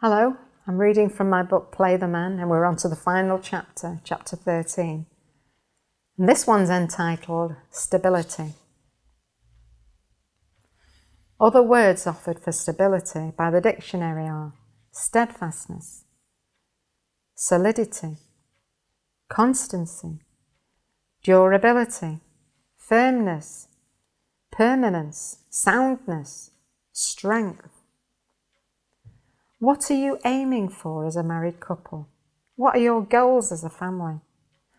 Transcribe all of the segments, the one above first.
Hello, I'm reading from my book Play the Man, and we're on to the final chapter, chapter 13. And this one's entitled Stability. Other words offered for stability by the dictionary are steadfastness, solidity, constancy, durability, firmness, permanence, soundness, strength. What are you aiming for as a married couple? What are your goals as a family?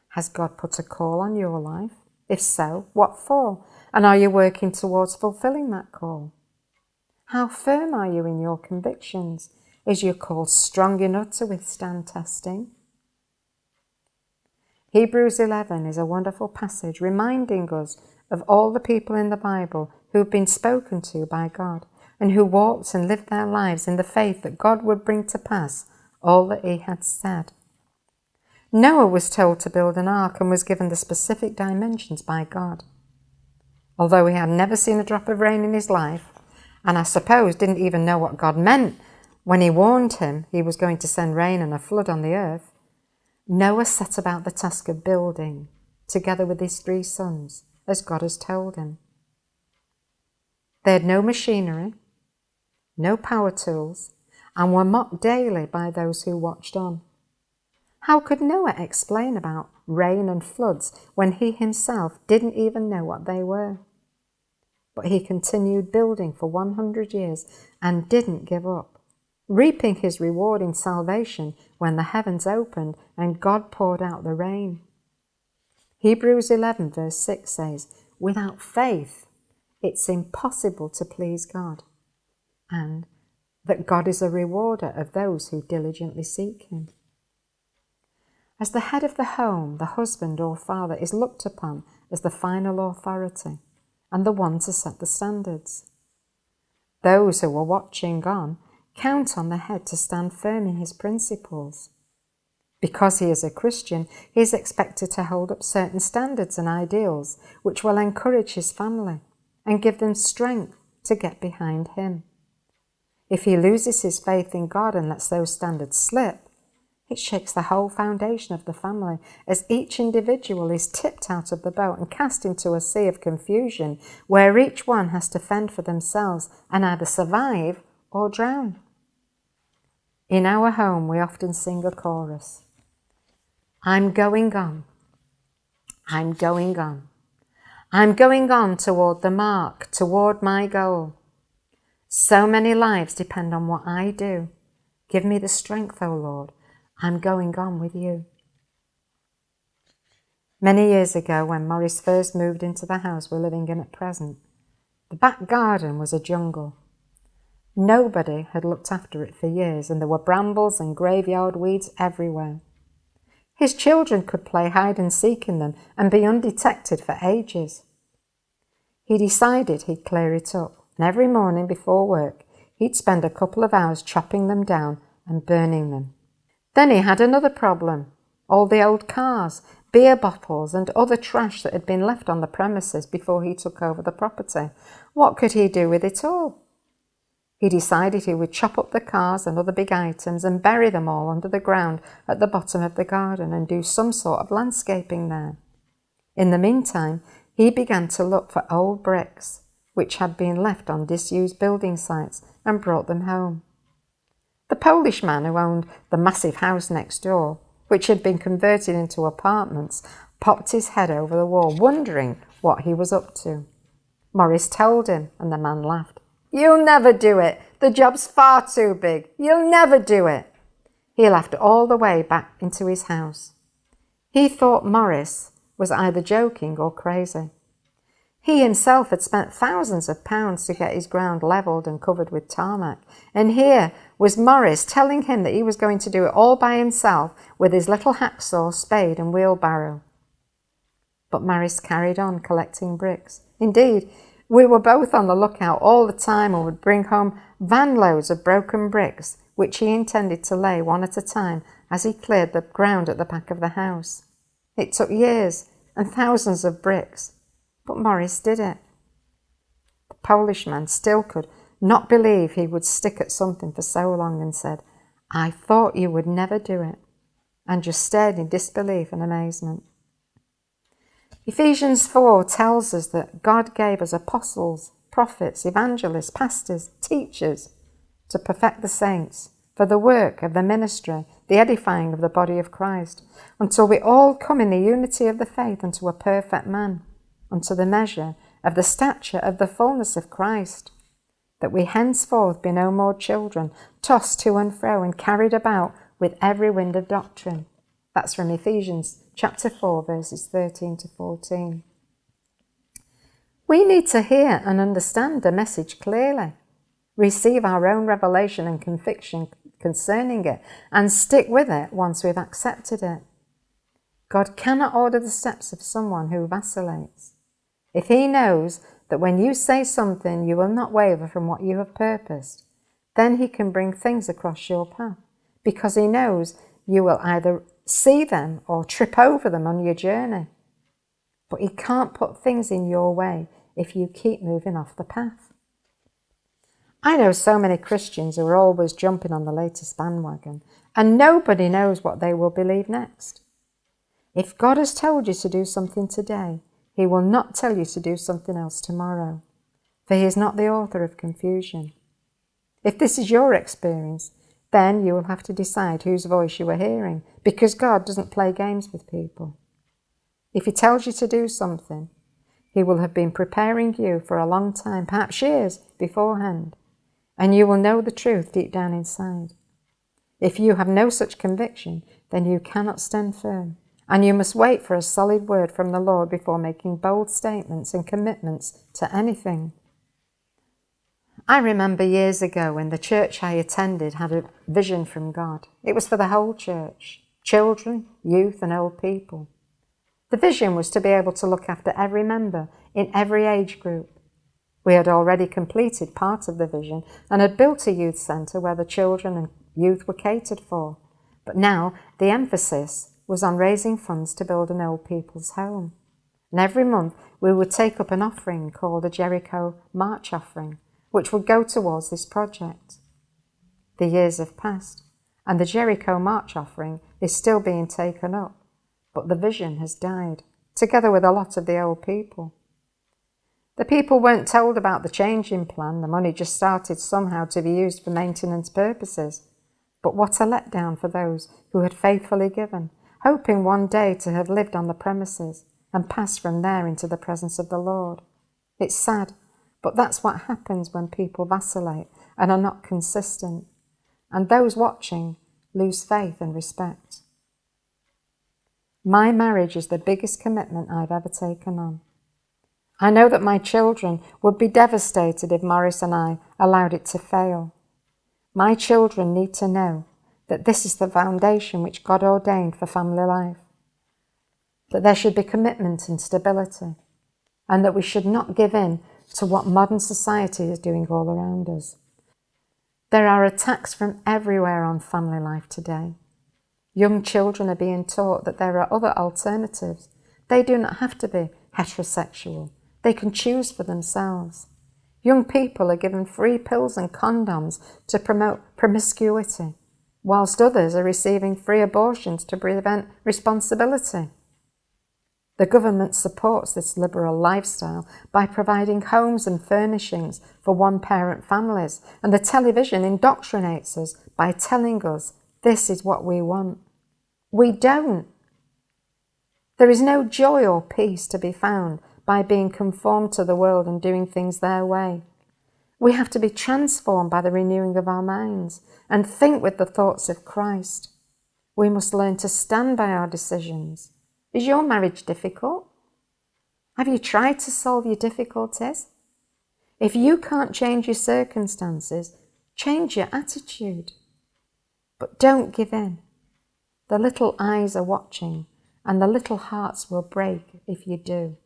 Has God put a call on your life? If so, what for? And are you working towards fulfilling that call? How firm are you in your convictions? Is your call strong enough to withstand testing? Hebrews 11 is a wonderful passage reminding us of all the people in the Bible who have been spoken to by God, and who walked and lived their lives in the faith that God would bring to pass all that he had said. Noah was told to build an ark and was given the specific dimensions by God. Although he had never seen a drop of rain in his life, and I suppose didn't even know what God meant when he warned him he was going to send rain and a flood on the earth, Noah set about the task of building, together with his 3 sons, as God has told him. They had no machinery, no power tools, and were mocked daily by those who watched on. How could Noah explain about rain and floods when he himself didn't even know what they were? But he continued building for 100 years and didn't give up, reaping his reward in salvation when the heavens opened and God poured out the rain. Hebrews 11 verse 6 says, "Without faith, it's impossible to please God," and that God is a rewarder of those who diligently seek him. As the head of the home, the husband or father is looked upon as the final authority and the one to set the standards. Those who are watching on count on the head to stand firm in his principles. Because he is a Christian, he is expected to hold up certain standards and ideals which will encourage his family and give them strength to get behind him. If he loses his faith in God and lets those standards slip, it shakes the whole foundation of the family, as each individual is tipped out of the boat and cast into a sea of confusion where each one has to fend for themselves and either survive or drown. In our home, we often sing a chorus. I'm going on. I'm going on. I'm going on toward the mark, toward my goal. So many lives depend on what I do. Give me the strength, O Lord. I'm going on with you. Many years ago, when Maurice first moved into the house we're living in at present, the back garden was a jungle. Nobody had looked after it for years, and there were brambles and graveyard weeds everywhere. His children could play hide and seek in them and be undetected for ages. He decided he'd clear it up. And every morning before work, he'd spend a couple of hours chopping them down and burning them. Then he had another problem. All the old cars, beer bottles and other trash that had been left on the premises before he took over the property. What could he do with it all? He decided he would chop up the cars and other big items and bury them all under the ground at the bottom of the garden and do some sort of landscaping there. In the meantime, he began to look for old bricks which had been left on disused building sites, and brought them home. The Polish man who owned the massive house next door, which had been converted into apartments, popped his head over the wall, wondering what he was up to. Maurice told him, and the man laughed. "You'll never do it. The job's far too big. You'll never do it." He laughed all the way back into his house. He thought Maurice was either joking or crazy. He himself had spent thousands of pounds to get his ground levelled and covered with tarmac, and here was Maurice telling him that he was going to do it all by himself with his little hacksaw, spade and wheelbarrow. But Maurice carried on collecting bricks. Indeed, we were both on the lookout all the time and would bring home van loads of broken bricks, which he intended to lay one at a time as he cleared the ground at the back of the house. It took years and thousands of bricks. But Maurice did it. The Polish man still could not believe he would stick at something for so long and said, I thought you would never do it," and just stared in disbelief and amazement. Ephesians 4 tells us that God gave us apostles, prophets, evangelists, pastors, teachers to perfect the saints for the work of the ministry, the edifying of the body of Christ, until we all come in the unity of the faith unto a perfect man, unto the measure of the stature of the fullness of Christ, that we henceforth be no more children, tossed to and fro and carried about with every wind of doctrine. That's from Ephesians chapter 4, verses 13 to 14. We need to hear and understand the message clearly, receive our own revelation and conviction concerning it, and stick with it once we've accepted it. God cannot order the steps of someone who vacillates. If he knows that when you say something you will not waver from what you have purposed, then he can bring things across your path, because he knows you will either see them or trip over them on your journey. But he can't put things in your way if you keep moving off the path. I know so many Christians who are always jumping on the latest bandwagon, and nobody knows what they will believe next. If God has told you to do something today, he will not tell you to do something else tomorrow, for he is not the author of confusion. If this is your experience, then you will have to decide whose voice you are hearing, because God doesn't play games with people. If he tells you to do something, he will have been preparing you for a long time, perhaps years beforehand, and you will know the truth deep down inside. If you have no such conviction, then you cannot stand firm, and you must wait for a solid word from the Lord before making bold statements and commitments to anything. I remember years ago when the church I attended had a vision from God. It was for the whole church, children, youth and old people. The vision was to be able to look after every member in every age group. We had already completed part of the vision and had built a youth centre where the children and youth were catered for. But now the emphasis was on raising funds to build an old people's home. And every month we would take up an offering called a Jericho March offering, which would go towards this project. The years have passed, and the Jericho March offering is still being taken up, but the vision has died, together with a lot of the old people. The people weren't told about the changing plan. The money just started somehow to be used for maintenance purposes. But what a letdown for those who had faithfully given, hoping one day to have lived on the premises and passed from there into the presence of the Lord. It's sad, but that's what happens when people vacillate and are not consistent, and those watching lose faith and respect. My marriage is the biggest commitment I've ever taken on. I know that my children would be devastated if Morris and I allowed it to fail. My children need to know that this is the foundation which God ordained for family life, that there should be commitment and stability, and that we should not give in to what modern society is doing all around us. There are attacks from everywhere on family life today. Young children are being taught that there are other alternatives. They do not have to be heterosexual. They can choose for themselves. Young people are given free pills and condoms to promote promiscuity, whilst others are receiving free abortions to prevent responsibility. The government supports this liberal lifestyle by providing homes and furnishings for one-parent families, and the television indoctrinates us by telling us this is what we want. We don't. There is no joy or peace to be found by being conformed to the world and doing things their way. We have to be transformed by the renewing of our minds and think with the thoughts of Christ. We must learn to stand by our decisions. Is your marriage difficult? Have you tried to solve your difficulties? If you can't change your circumstances, change your attitude. But don't give in. The little eyes are watching, and the little hearts will break if you do.